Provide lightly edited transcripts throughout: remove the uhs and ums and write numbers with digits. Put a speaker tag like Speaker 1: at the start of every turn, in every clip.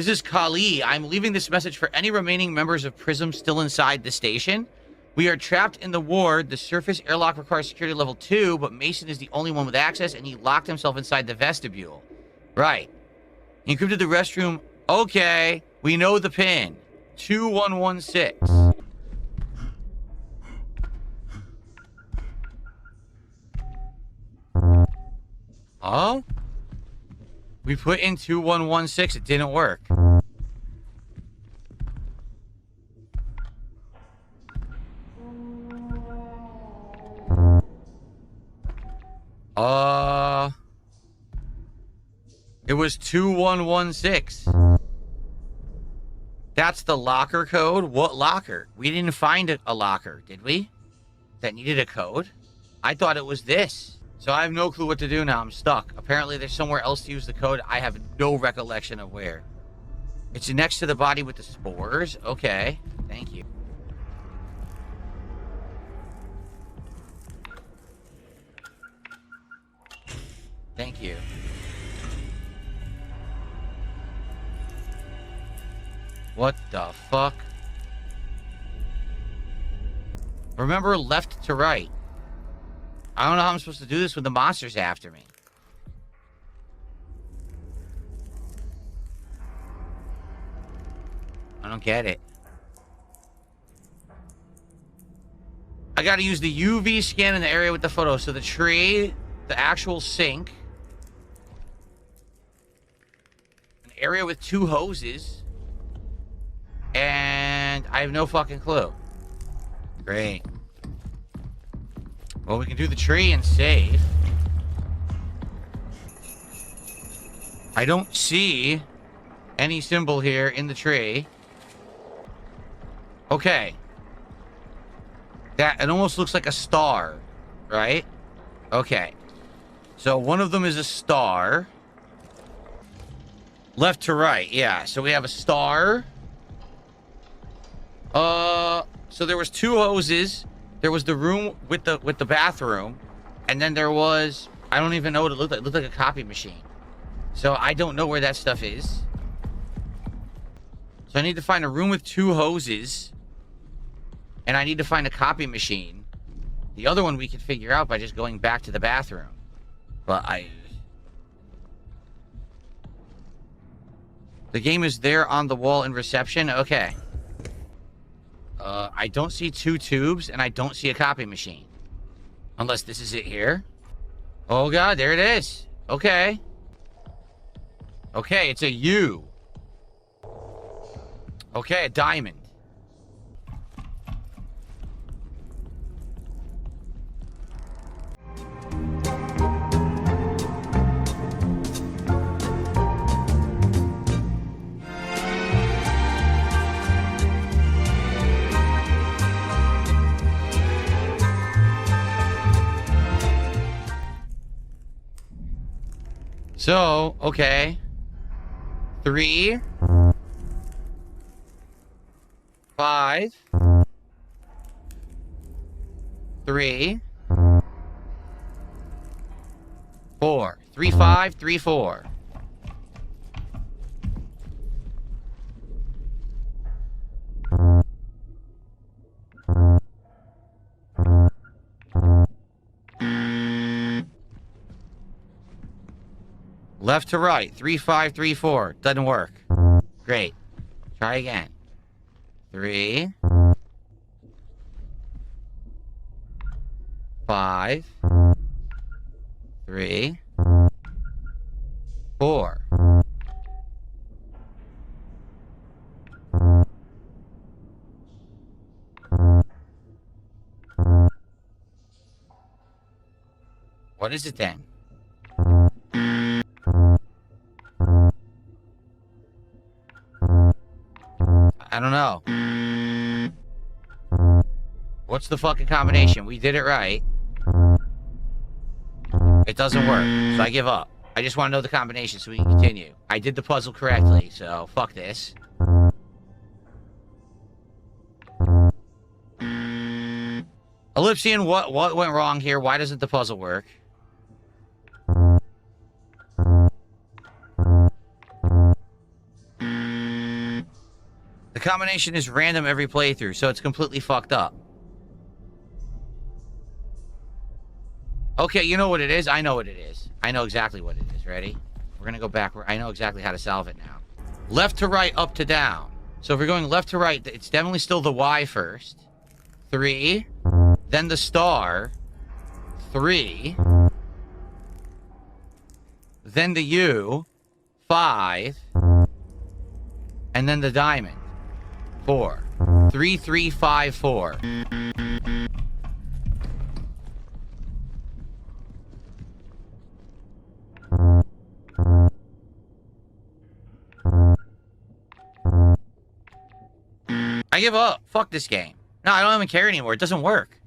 Speaker 1: This is Kali. I'm leaving this message for any remaining members of Prism still inside the station. We are trapped in the ward. The surface airlock requires security level 2, but Mason is the only one with access, and he locked himself inside the vestibule. Right. He encrypted the restroom. Okay. We know the pin. 2116. Oh? We put in 2116. It didn't work. It was 2116. That's the locker code? What locker? We didn't find a locker, did we? That needed a code? I thought it was this. So I have no clue what to do now. I'm stuck. Apparently there's somewhere else to use the code. I have no recollection of where. It's next to the body with the spores? Okay. Thank you. Thank you. What the fuck? Remember left to right. I don't know how I'm supposed to do this when the monster's after me. I don't get it. I gotta use the UV scan in the area with the photo. So the tree, the actual sink, an area with 2 hoses, and I have no fucking clue. Great. Well, we can do the tree and save. I don't see any symbol here in the tree. Okay. It almost looks like a star, right? Okay. So one of them is a star. Left to right, yeah. So we have a star. So there was 2 hoses. There was the room with the bathroom, and then there was, I don't even know what it looked like. It looked like a copy machine. So I don't know where that stuff is. So I need to find a room with 2 hoses, and I need to find a copy machine. The other one we can figure out by just going back to the bathroom. But the game is there on the wall in reception. Okay. I don't see 2 tubes, and I don't see a copy machine. Unless this is it here. Oh, God, there it is. Okay. Okay, it's a U. Okay, a diamond. So, okay. 3, 5, 3, 4. 3, 5, 3, 4. Left to right. 3, 5, 3, 4. Doesn't work. Great. Try again. 3, 5, 3, 4. What is it then? I don't know. What's the fucking combination? We did it right. It doesn't work, so I give up. I just want to know the combination so we can continue. I did the puzzle correctly, so fuck this. Ellipsian, what went wrong here? Why doesn't the puzzle work? combination is random every playthrough, so it's completely fucked up. Okay, you know what it is? I know what it is. I know exactly what it is. Ready? We're gonna go back. I know exactly how to solve it now. Left to right, up to down. So if we're going left to right, it's definitely still the Y first. 3. Then the star. 3. Then the U. 5. And then the diamond. 4. 3, 3, 5, 4. I give up. Fuck this game. No, I don't even care anymore. It doesn't work.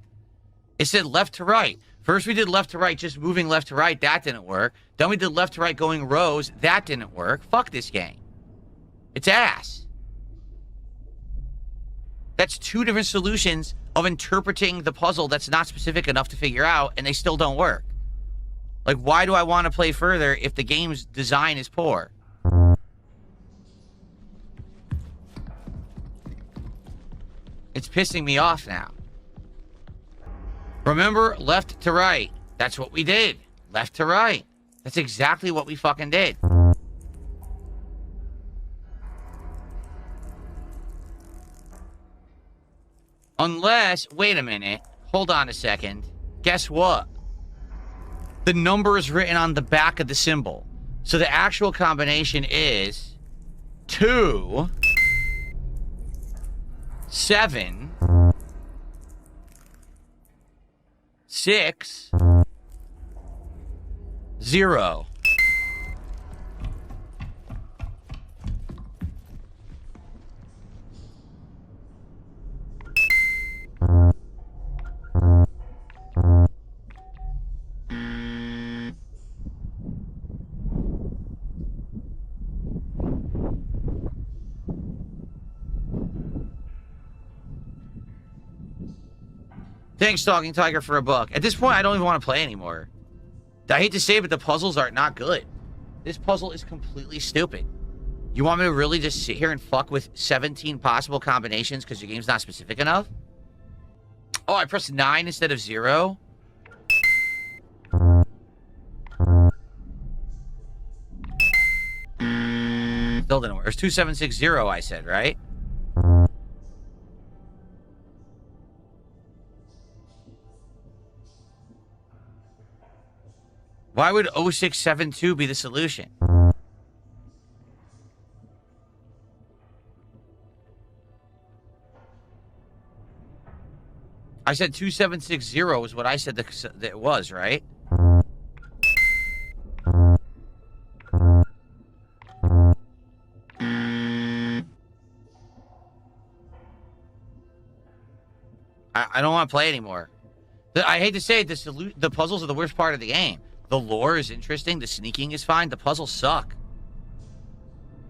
Speaker 1: It said left to right. First we did left to right, just moving left to right. That didn't work. Then we did left to right going rows. That didn't work. Fuck this game. It's ass. That's 2 different solutions of interpreting the puzzle that's not specific enough to figure out, and they still don't work. Like, why do I want to play further if the game's design is poor? It's pissing me off now. Remember, left to right. That's what we did. Left to right. That's exactly what we fucking did. Unless, wait a minute. Hold on a second. Guess what? The number is written on the back of the symbol. So the actual combination is 2, 7, 6, 0. Thanks, Talking Tiger, for a buck. At this point, I don't even want to play anymore. I hate to say it, but the puzzles are not good. This puzzle is completely stupid. You want me to really just sit here and fuck with 17 possible combinations because your game's not specific enough? Oh, I pressed 9 instead of 0? Still didn't work. It was 2760, I said, right? Why would 0672 be the solution? I said 2760 is what I said that it was, right? I don't want to play anymore. I hate to say it, the puzzles are the worst part of the game. The lore is interesting. The sneaking is fine. The puzzles suck.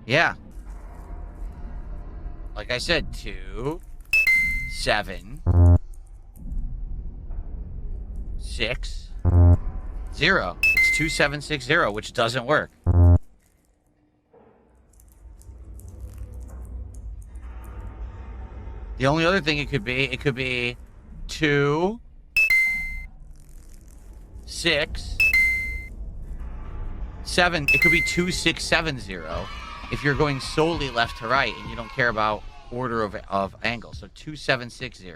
Speaker 1: Yeah. Like I said, 2, 7, 6, 0. It's 2760, which doesn't work. The only other thing it could be 2, 6, 7. It could be 2670 if you're going solely left to right and you don't care about order of angles. So 2760.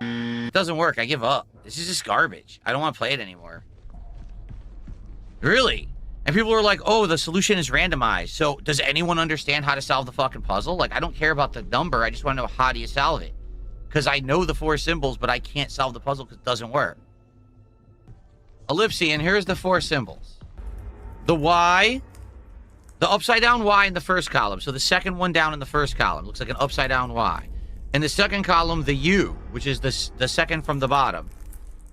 Speaker 1: It doesn't work. I give up. This is just garbage. I don't want to play it anymore. Really? And people are like, oh, the solution is randomized. So does anyone understand how to solve the fucking puzzle? Like, I don't care about the number. I just want to know, how do you solve it? Because I know the 4 symbols, but I can't solve the puzzle because it doesn't work. Ellipsian, here's the 4 symbols. The Y, the upside down Y in the first column. So the second one down in the first column looks like an upside down Y. In the second column, the U, which is the second from the bottom.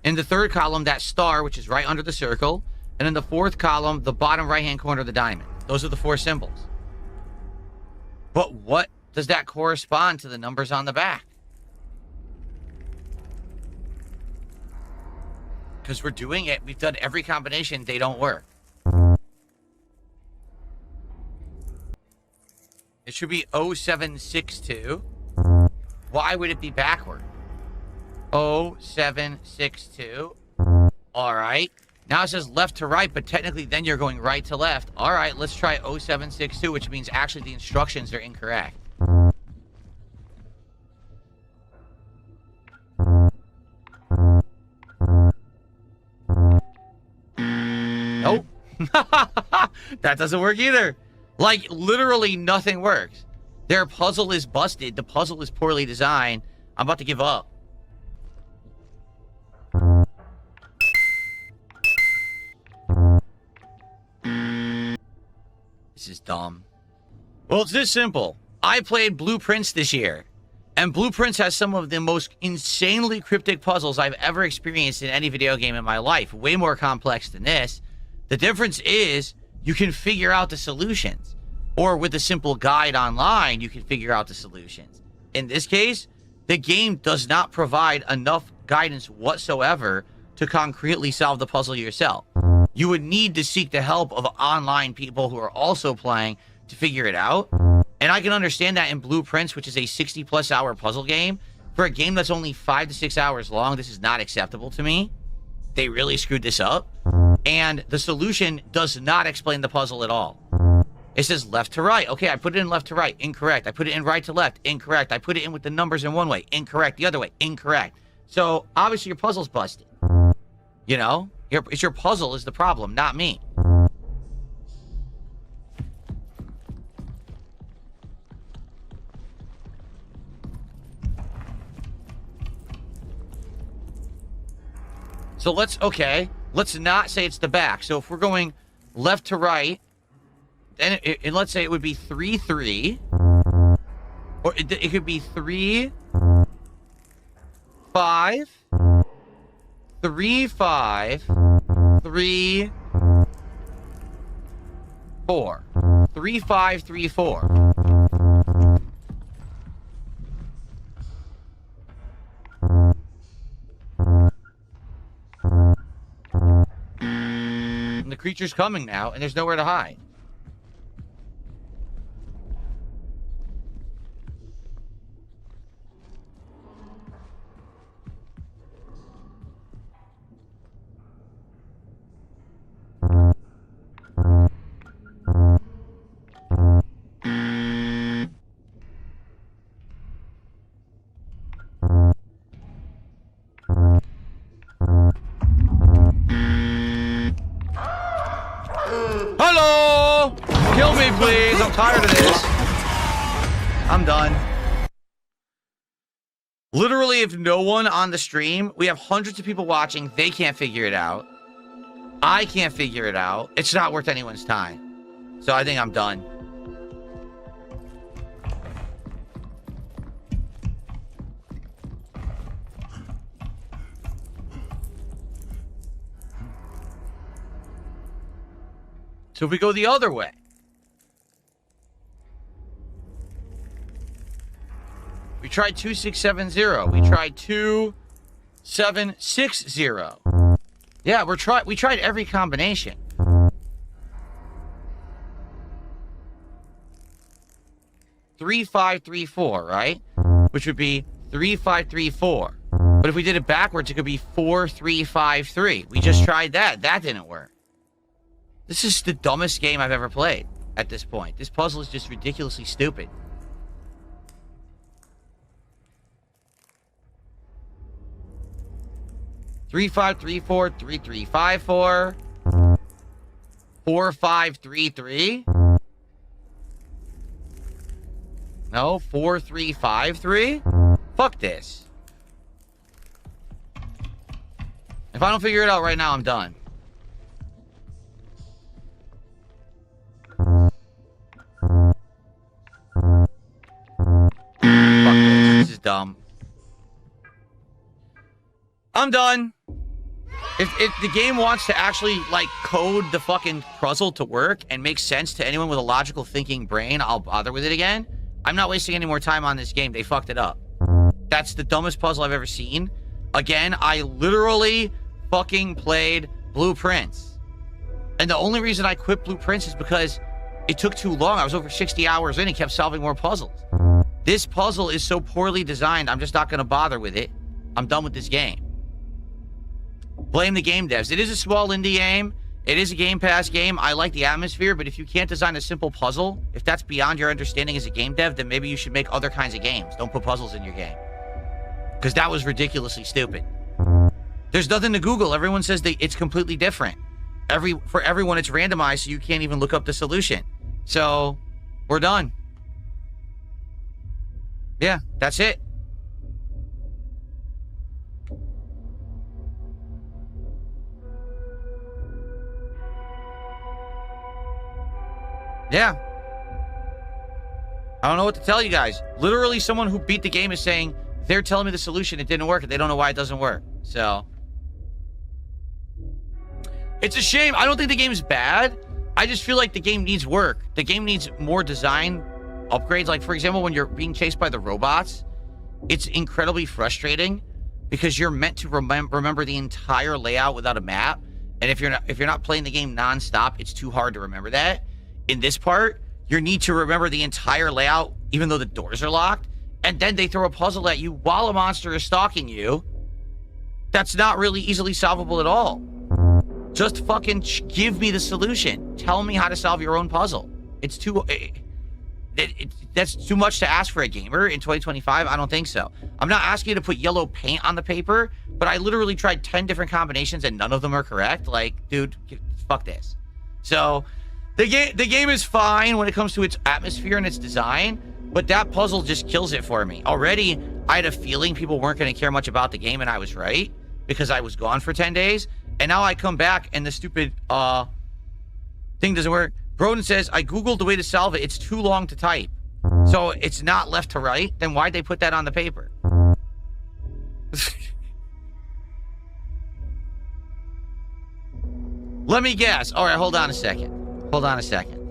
Speaker 1: In the third column, that star, which is right under the circle. And in the fourth column, the bottom right-hand corner of the diamond. Those are the 4 symbols. But what does that correspond to the numbers on the back? Because we're doing it. We've done every combination. They don't work. should be 0762. Why would it be backward? 0762. All right. Now it says left to right, but technically then you're going right to left. All right, let's try 0762, which means actually the instructions are incorrect. Nope. That doesn't work either. Like, literally nothing works. Their puzzle is busted. The puzzle is poorly designed. I'm about to give up. This is dumb. Well, it's this simple. I played Blueprints this year, and Blueprints has some of the most insanely cryptic puzzles I've ever experienced in any video game in my life. Way more complex than this. The difference is you can figure out the solutions, or with a simple guide online, you can figure out the solutions. In this case, the game does not provide enough guidance whatsoever to concretely solve the puzzle yourself. You would need to seek the help of online people who are also playing to figure it out. And I can understand that in Blueprints, which is a 60+ hour puzzle game. For a game that's only 5 to 6 hours long, this is not acceptable to me. They really screwed this up. And the solution does not explain the puzzle at all. It says left to right. Okay, I put it in left to right. Incorrect. I put it in right to left. Incorrect. I put it in with the numbers in one way. Incorrect. The other way. Incorrect. So, obviously, your puzzle's busted. You know? It's your puzzle is the problem, not me. So let's not say it's the back. So if we're going left to right, then and let's say it would be 3, 3. Or it could be 3, 5, 3, 5, 3, 4. 3, 5, 3, 4. And the creature's coming now, and there's nowhere to hide. Hello! Kill me, please. I'm tired of this. I'm done. Literally, if no one on the stream, we have hundreds of people watching. They can't figure it out. I can't figure it out. It's not worth anyone's time. So I think I'm done. So if we go the other way. We tried 2670. We tried 2760. Yeah, we tried every combination. Three, 5, 3, 4, right? Which would be 3, 5, 3, 4. But if we did it backwards, it could be 4, 3, 5, 3. We just tried that. That didn't work. This is the dumbest game I've ever played at this point. This puzzle is just ridiculously stupid. Three, 5, 3, 4, 3, 3, 5, 4. 4, 5, 3, 3. No, 4, 3, 5, 3. Fuck this. If I don't figure it out right now, I'm done. Fuck this. This is dumb. I'm done. If the game wants to actually, like, code the fucking puzzle to work and make sense to anyone with a logical thinking brain, I'll bother with it again. I'm not wasting any more time on this game. They fucked it up. That's the dumbest puzzle I've ever seen. Again, I literally fucking played Blueprints. And the only reason I quit Blueprints is because It took too long. I was over 60 hours in and kept solving more puzzles. This puzzle is so poorly designed, I'm just not going to bother with it. I'm done with this game. Blame the game devs. It is a small indie game. It is a Game Pass game. I like the atmosphere, but if you can't design a simple puzzle, if that's beyond your understanding as a game dev, then maybe you should make other kinds of games. Don't put puzzles in your game. Because that was ridiculously stupid. There's nothing to Google. Everyone says it's completely different. For everyone, it's randomized, so you can't even look up the solution. So, we're done. Yeah, that's it. Yeah. I don't know what to tell you guys. Literally, someone who beat the game is saying they're telling me the solution, it didn't work, and they don't know why it doesn't work. So, it's a shame. I don't think the game is bad. I just feel like the game needs work. The game needs more design upgrades. Like, for example, when you're being chased by the robots, it's incredibly frustrating because you're meant to remember the entire layout without a map. And if you're not playing the game nonstop, it's too hard to remember that. In this part, you need to remember the entire layout, even though the doors are locked. And then they throw a puzzle at you while a monster is stalking you. That's not really easily solvable at all. Just fucking give me the solution. Tell me how to solve your own puzzle. It's too... that's too much to ask for a gamer in 2025. I don't think so. I'm not asking you to put yellow paint on the paper, but I literally tried 10 different combinations and none of them are correct. Like, dude, fuck this. So... The game is fine when it comes to its atmosphere and its design, but that puzzle just kills it for me. Already, I had a feeling people weren't going to care much about the game, and I was right, because I was gone for 10 days, and now I come back, and the stupid, thing doesn't work. Broden says, I Googled the way to solve it. It's too long to type. So, it's not left to right? Then why'd they put that on the paper? Let me guess. All right, hold on a second. Hold on a second.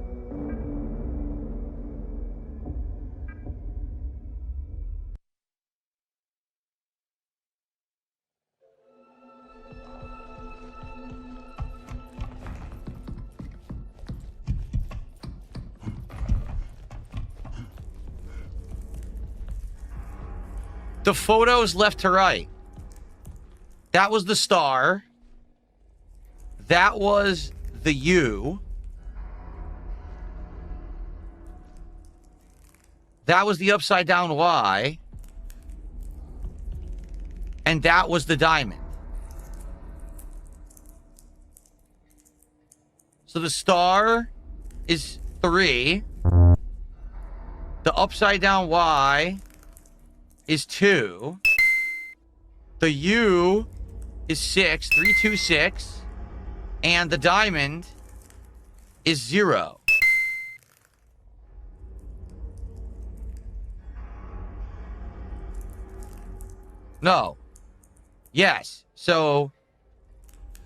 Speaker 1: The photos left to right. That was the star. That was the U. That was the upside down Y. And that was the diamond. So the star is 3. The upside down Y is 2. The U is 6. 3, 2, 6. And the diamond is 0. No. Yes. So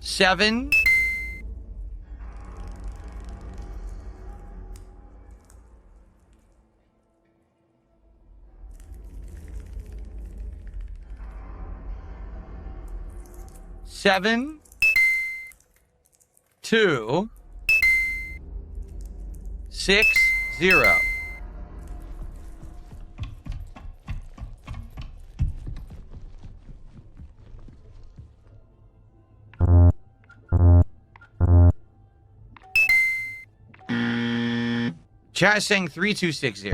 Speaker 1: 7. Seven, 2, 6, 0. Chat is saying 3260.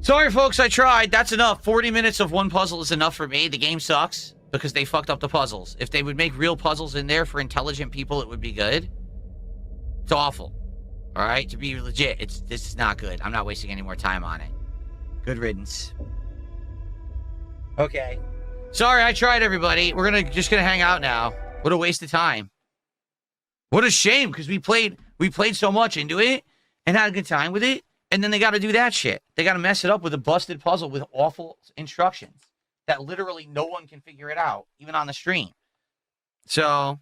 Speaker 1: Sorry, folks, I tried. That's enough. 40 minutes of one puzzle is enough for me. The game sucks because they fucked up the puzzles. If they would make real puzzles in there for intelligent people, it would be good. It's awful. All right? To be legit, this is not good. I'm not wasting any more time on it. Good riddance. Okay. Sorry, I tried, everybody. We're just gonna hang out now. What a waste of time. What a shame, because we played so much into it and had a good time with it, and then they got to do that shit. They got to mess it up with a busted puzzle with awful instructions that literally no one can figure it out, even on the stream. So,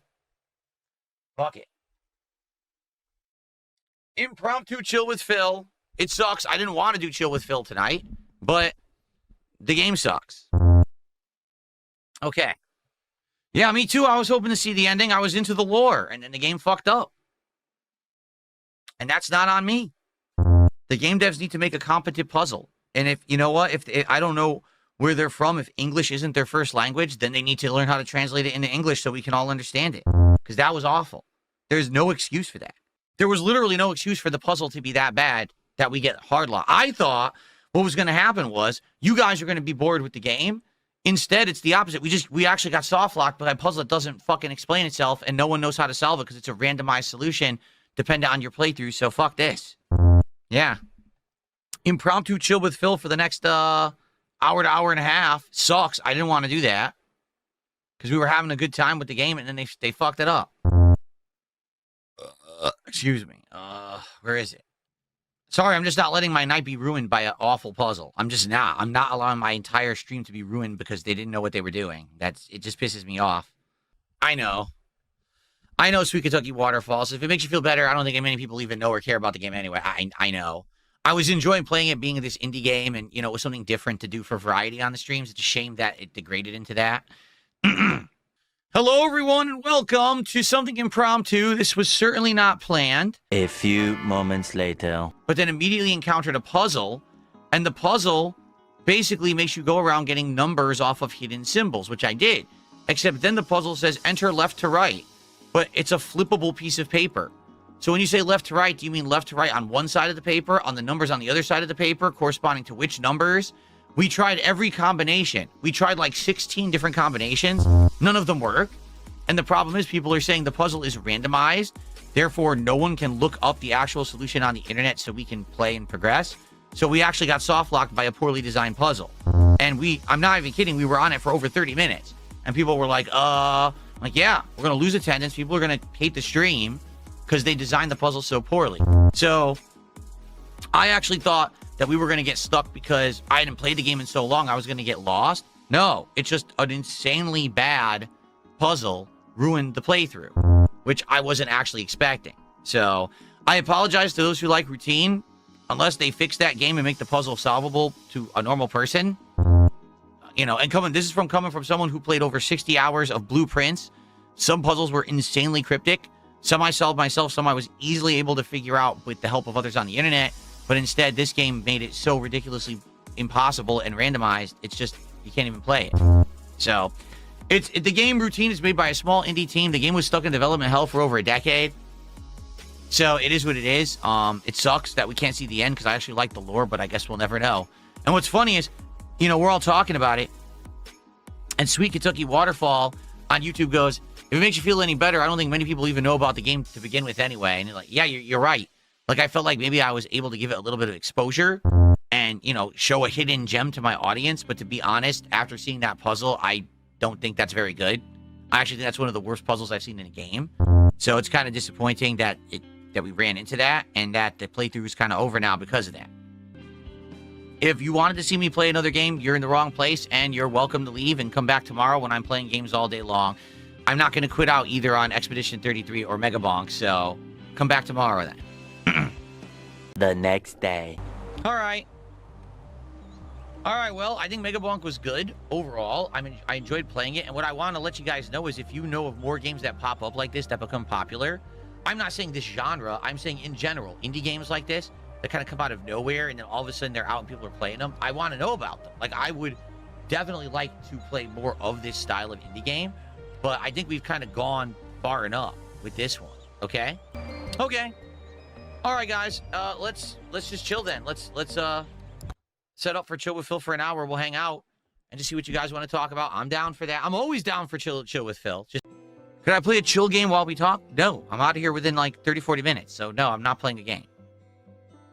Speaker 1: fuck it. Impromptu chill with Phil. It sucks. I didn't want to do chill with Phil tonight, but the game sucks. Okay. Yeah, me too. I was hoping to see the ending. I was into the lore, and then the game fucked up. And that's not on me. The game devs need to make a competent puzzle. And if, you know what, if I don't know where they're from, if English isn't their first language, then they need to learn how to translate it into English so we can all understand it. Because that was awful. There's no excuse for that. There was literally no excuse for the puzzle to be that bad that we get hard lock. I thought what was going to happen was you guys are going to be bored with the game. Instead, it's the opposite. We actually got soft locked by a puzzle that doesn't fucking explain itself, and no one knows how to solve it because it's a randomized solution dependent on your playthrough. So fuck this. Yeah. Impromptu chill with Phil for the next hour to hour and a half sucks. I didn't want to do that because we were having a good time with the game, and then they fucked it up. Excuse me. Where is it? Sorry, I'm just not letting my night be ruined by an awful puzzle. I'm just not. I'm not allowing my entire stream to be ruined because they didn't know what they were doing. It just pisses me off. I know, Sweet Kentucky Waterfalls. If it makes you feel better, I don't think many people even know or care about the game anyway. I know. I was enjoying playing it, being this indie game, and, you know, it was something different to do for variety on the streams. It's a shame that it degraded into that. Hello, everyone, and welcome to Something Impromptu. This was certainly not planned.
Speaker 2: A few moments later.
Speaker 1: But then immediately encountered a puzzle, and the puzzle basically makes you go around getting numbers off of hidden symbols, which I did. Except then the puzzle says enter left to right, but it's a flippable piece of paper. So when you say left to right, do you mean left to right on one side of the paper, on the numbers on the other side of the paper, corresponding to which numbers? We tried every combination. We tried like 16 different combinations. None of them work. And the problem is people are saying the puzzle is randomized. Therefore, no one can look up the actual solution on the internet so we can play and progress. So we actually got soft locked by a poorly designed puzzle. And I'm not even kidding, we were on it for over 30 minutes. And people were like, yeah, we're going to lose attendance. People are going to hate the stream because they designed the puzzle so poorly. So I actually thought that we were going to get stuck because I hadn't played the game in so long, I was going to get lost. No, it's just an insanely bad puzzle ruined the playthrough, which I wasn't actually expecting. So I apologize to those who like routine. Unless they fix that game and make the puzzle solvable to a normal person. You know, and this is coming from someone who played over 60 hours of Blueprints. Some puzzles were insanely cryptic. Some I solved myself, some I was easily able to figure out with the help of others on the internet. But instead, this game made it so ridiculously impossible and randomized, it's just, you can't even play it. So, the game routine is made by a small indie team. The game was stuck in development hell for over a decade. So, it is what it is. It sucks that we can't see the end because I actually like the lore, but I guess we'll never know. And what's funny is, you know, we're all talking about it. And Sweet Kentucky Waterfall on YouTube goes, if it makes you feel any better, I don't think many people even know about the game to begin with anyway. And you're like, yeah, you're right. Like, I felt like maybe I was able to give it a little bit of exposure and, you know, show a hidden gem to my audience. But to be honest, after seeing that puzzle, I don't think that's very good. I actually think that's one of the worst puzzles I've seen in a game. So it's kind of disappointing that we ran into that and that the playthrough is kind of over now because of that. If you wanted to see me play another game, you're in the wrong place and you're welcome to leave and come back tomorrow when I'm playing games all day long. I'm not going to quit out either on Expedition 33 or Mega Bonk, so come back tomorrow then.
Speaker 2: The next day.
Speaker 1: All right, well, I think Mega Bonk was good overall. I mean, I enjoyed playing it, and what I want to let you guys know is if you know of more games that pop up like this that become popular, I'm not saying this genre, I'm saying in general, indie games like this that kind of come out of nowhere and then all of a sudden they're out and people are playing them, I want to know about them. Like, I would definitely like to play more of this style of indie game, but I think we've kind of gone far enough with this one. Okay. All right, guys. Let's just chill then. Let's set up for Chill with Phil for an hour. We'll hang out and just see what you guys want to talk about. I'm down for that. I'm always down for chill with Phil. Could I play a chill game while we talk? No, I'm out of here within like 30, 40 minutes. So no, I'm not playing a game.